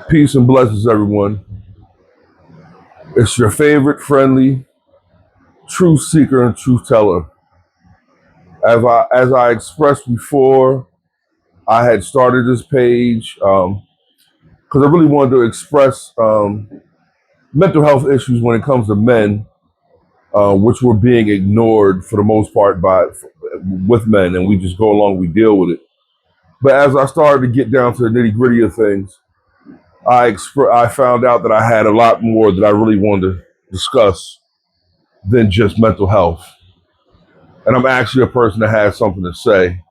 Peace and blessings, everyone. It's your favorite friendly truth seeker and truth teller. As I expressed before, I had started this page because I really wanted to express mental health issues when it comes to men, which were being ignored for the most part by with men, and we just go along, we deal with it. But as I started to get down to the nitty gritty of things, I found out that I had a lot more that I really wanted to discuss than just mental health. And I'm actually a person that has something to say,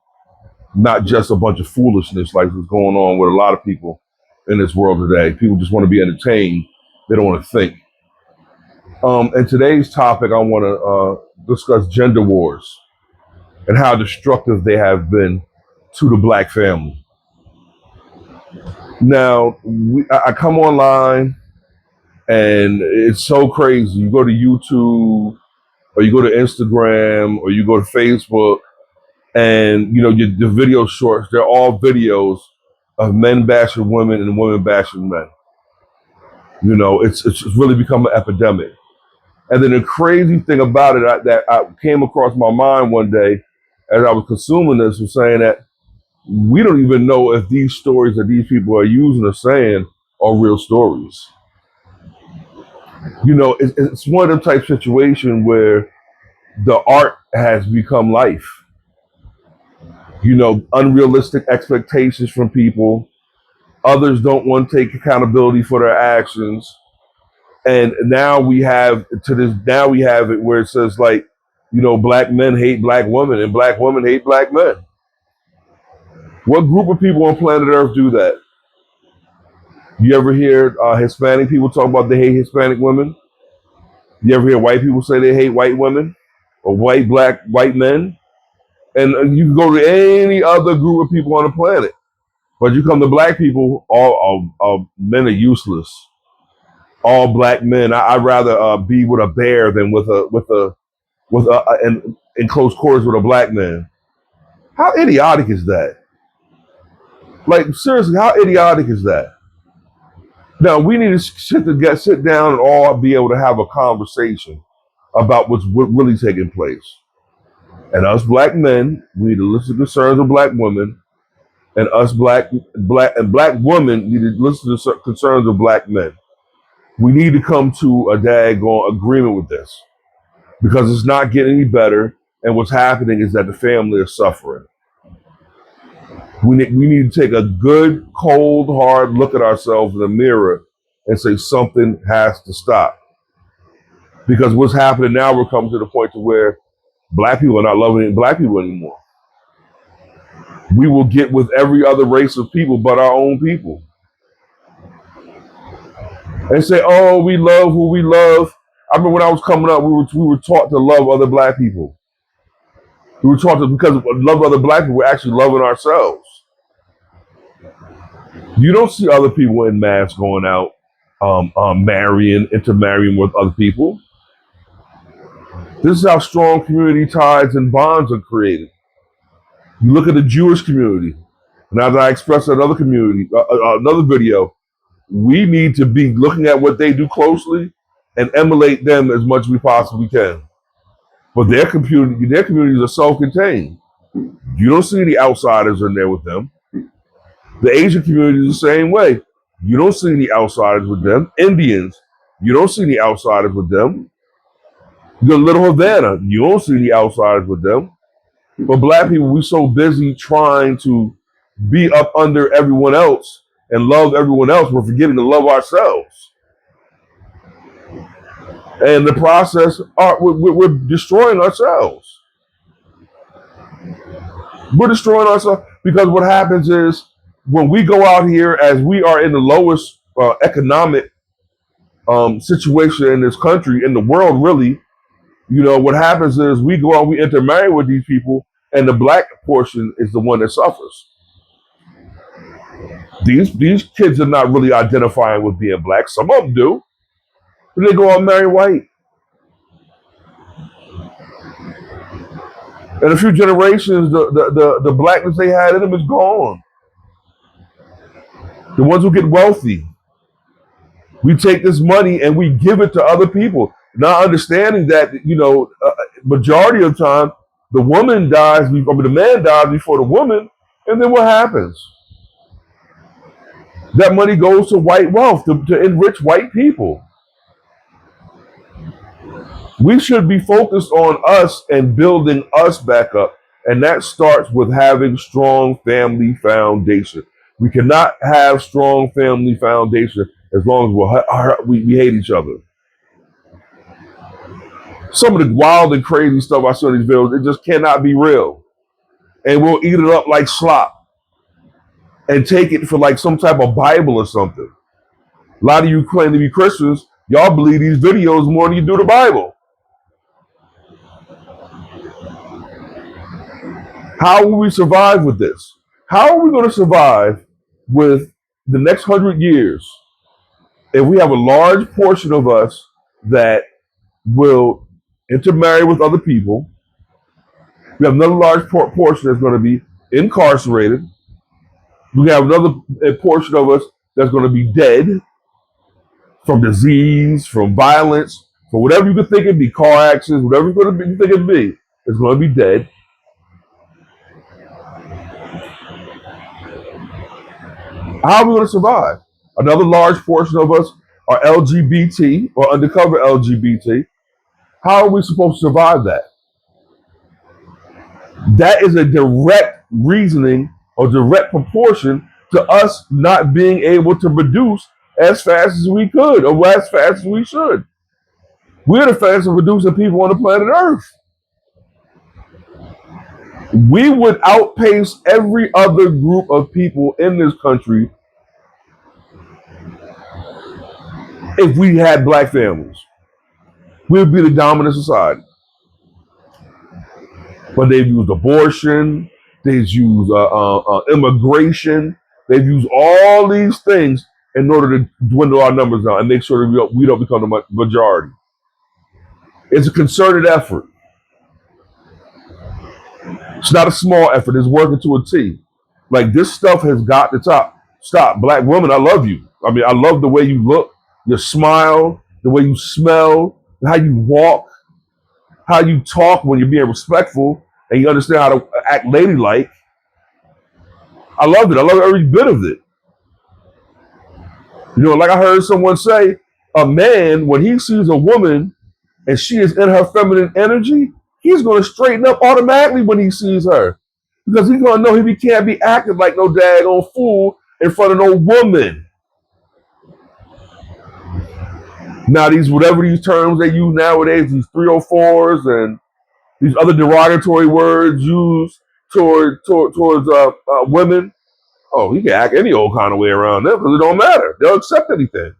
not just a bunch of foolishness like what's going on with a lot of people in this world today. People just want to be entertained. They don't want to think. In today's topic, I want to discuss gender wars and how destructive they have been to the black family. Now, I come online and it's so crazy. You go to YouTube or you go to Instagram or you go to Facebook and the video shorts, they're all videos of men bashing women and women bashing men. It's really become an epidemic. And then the crazy thing about it that I came across my mind one day as I was consuming this was saying that we don't even know if these stories that these people are using or saying are real stories. It's one of them type situation where the art has become life. Unrealistic expectations from people. Others don't want to take accountability for their actions. And now we have it where it says like, black men hate black women and black women hate black men. What group of people on planet Earth do that? You ever hear Hispanic people talk about they hate Hispanic women? You ever hear white people say they hate white women or white men? And you can go to any other group of people on the planet. But you come to black people, all men are useless. All black men. I'd rather be with a bear than in close quarters with a black man. How idiotic is that? Like seriously, how idiotic is that? Now we need to sit down and all be able to have a conversation about what really taking place. And us black men, we need to listen to the concerns of black women, and us black women need to listen to the concerns of black men. We need to come to a daggone agreement with this because it's not getting any better. And what's happening is that the family is suffering. We need to take a good, cold, hard look at ourselves in the mirror and say something has to stop. Because what's happening now, we're coming to the point to where black people are not loving black people anymore. We will get with every other race of people but our own people. And say, oh, we love who we love. I remember when I was coming up, we were taught to love other black people. We were taught to, because of love other black people, we're actually loving ourselves. You don't see other people in mass going out, intermarrying with other people. This is how strong community ties and bonds are created. You look at the Jewish community, and as I expressed in another video, we need to be looking at what they do closely and emulate them as much as we possibly can. But their communities are self-contained. You don't see any outsiders in there with them. The Asian community is the same way. You don't see any outsiders with them. Indians, you don't see any outsiders with them. The Little Havana, you don't see any outsiders with them. But black people, we're so busy trying to be up under everyone else and love everyone else, we're forgetting to love ourselves. And the process, we're destroying ourselves. We're destroying ourselves because what happens is when we go out here, as we are in the lowest economic situation in this country, in the world, really, what happens is we go out, we intermarry with these people, and the black portion is the one that suffers. These kids are not really identifying with being black. Some of them do, but they go out and marry white. In a few generations, the blackness they had in them is gone. The ones who get wealthy. We take this money and we give it to other people, not understanding that, majority of the time, the woman dies, the man dies before the woman, and then what happens? That money goes to white wealth, to enrich white people. We should be focused on us and building us back up. And that starts with having strong family foundation. We cannot have strong family foundation as long as we hate each other. Some of the wild and crazy stuff I see on these videos, it just cannot be real. And we'll eat it up like slop and take it for like some type of Bible or something. A lot of you claim to be Christians, y'all believe these videos more than you do the Bible. How will we survive with this? How are we going to survive with the next 100 years if we have a large portion of us that will intermarry with other people? We have another large portion that's going to be incarcerated. We have another portion of us that's going to be dead from disease, from violence, for whatever you could think it'd be, car accidents, whatever you think it'd be, it's going to be dead. How are we going to survive? Another large portion of us are LGBT or undercover LGBT. How are we supposed to survive that? That is a direct reasoning or direct proportion to us not being able to produce as fast as we could or as fast as we should. We're the fastest producing people on the planet Earth. We would outpace every other group of people in this country if we had black families. We would be the dominant society. But they've used abortion, they've used immigration, they've used all these things in order to dwindle our numbers down and make sure that we don't become the majority. It's a concerted effort. It's not a small effort. It's working to a T. Like, this stuff has got to stop. Black women, I love you. I mean, I love the way you look, your smile, the way you smell, how you walk, how you talk when you're being respectful and you understand how to act ladylike. I love it. I love every bit of it. Like I heard someone say, a man, when he sees a woman and she is in her feminine energy, he's going to straighten up automatically when he sees her. Because he's going to know he can't be acting like no daggone fool in front of no woman. Now, whatever these terms they use nowadays, these 304s and these other derogatory words used towards women, oh, he can act any old kind of way around them because it don't matter. They'll accept anything.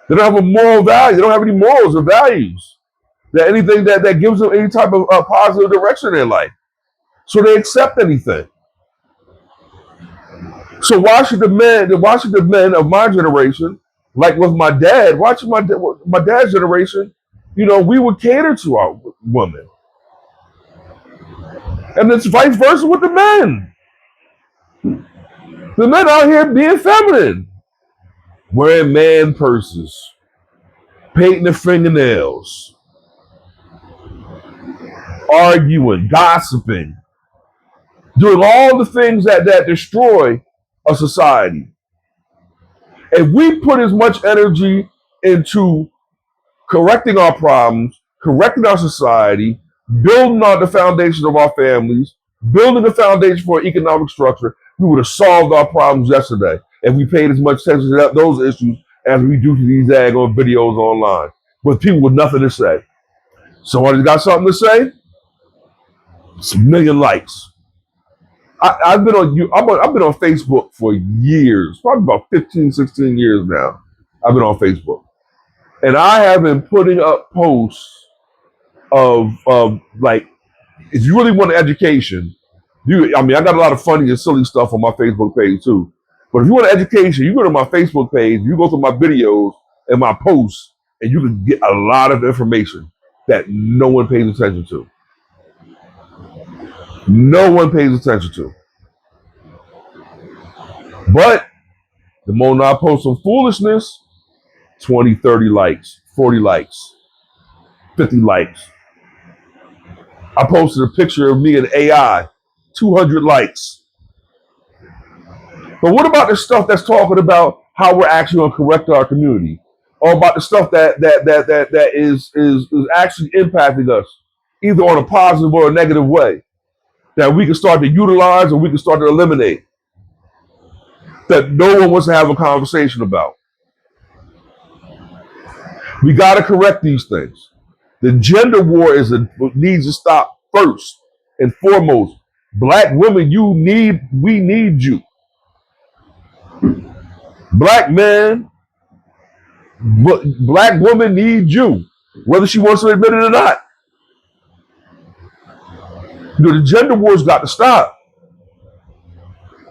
They don't have a moral value. They don't have any morals or values. That anything that gives them any type of positive direction in their life. So they accept anything. So why should the men of my generation, like with my dad, watching my dad's generation, we would cater to our women. And it's vice versa with the men. The men out here being feminine, wearing man purses, painting their fingernails, arguing, gossiping, doing all the things that destroy a society. If we put as much energy into correcting our problems, correcting our society, building on the foundation of our families, building the foundation for economic structure, we would have solved our problems yesterday if we paid as much attention to those issues as we do to these daggone videos online with people with nothing to say. Somebody's got something to say? It's a million likes. I've been on Facebook for years, probably about 15, 16 years now. I've been on Facebook. And I have been putting up posts of like, if you really want education, I got a lot of funny and silly stuff on my Facebook page too. But if you want education, you go to my Facebook page, you go to my videos and my posts, and you can get a lot of information that no one pays attention to. No one pays attention to. But The moment I post some foolishness, 20, 30 likes, 40 likes, 50 likes. I posted a picture of me and AI, 200 likes. But what about the stuff that's talking about how we're actually going to correct our community, or about the stuff that is actually impacting us, either on a positive or a negative way, that we can start to utilize or we can start to eliminate, that no one wants to have a conversation about? We got to correct these things. The gender war needs to stop first and foremost. Black women, we need you. Black men, black women need you, whether she wants to admit it or not. The gender war's got to stop.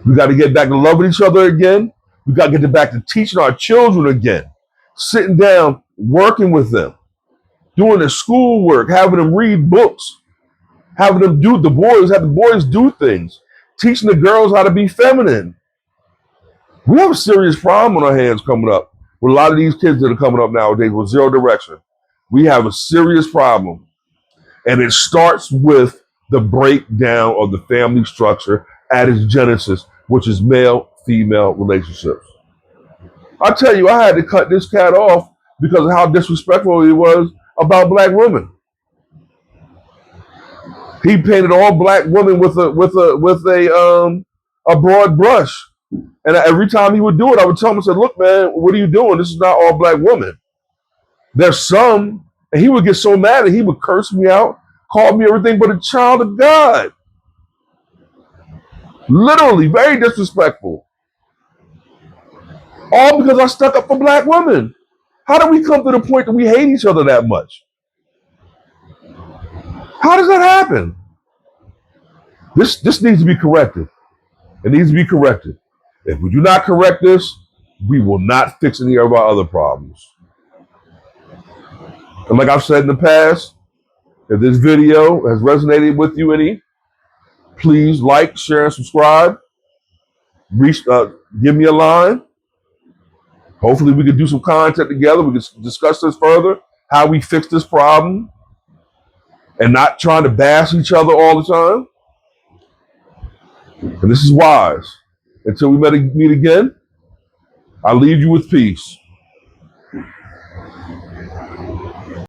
We got to get back to loving each other again. We got to get back to teaching our children again, sitting down, working with them, doing their schoolwork, having them read books, having them have the boys do things, teaching the girls how to be feminine. We have a serious problem on our hands coming up with a lot of these kids that are coming up nowadays with zero direction. We have a serious problem. And it starts with the breakdown of the family structure at its genesis, which is male-female relationships. I tell you, I had to cut this cat off because of how disrespectful he was about black women. He painted all black women with a broad brush. And every time he would do it, I would tell him, I said, look, man, what are you doing? This is not all black women. There's some, and he would get so mad and he would curse me out, call me everything but a child of God. Literally, very disrespectful. All because I stuck up for black women. How do we come to the point that we hate each other that much? How does that happen? This needs to be corrected. It needs to be corrected. If we do not correct this, we will not fix any of our other problems. And like I've said in the past, if this video has resonated with you any, please like, share, and subscribe. Give me a line. Hopefully we can do some content together. We can discuss this further, how we fix this problem, and not trying to bash each other all the time. And this is wise. Until we meet again, I leave you with peace.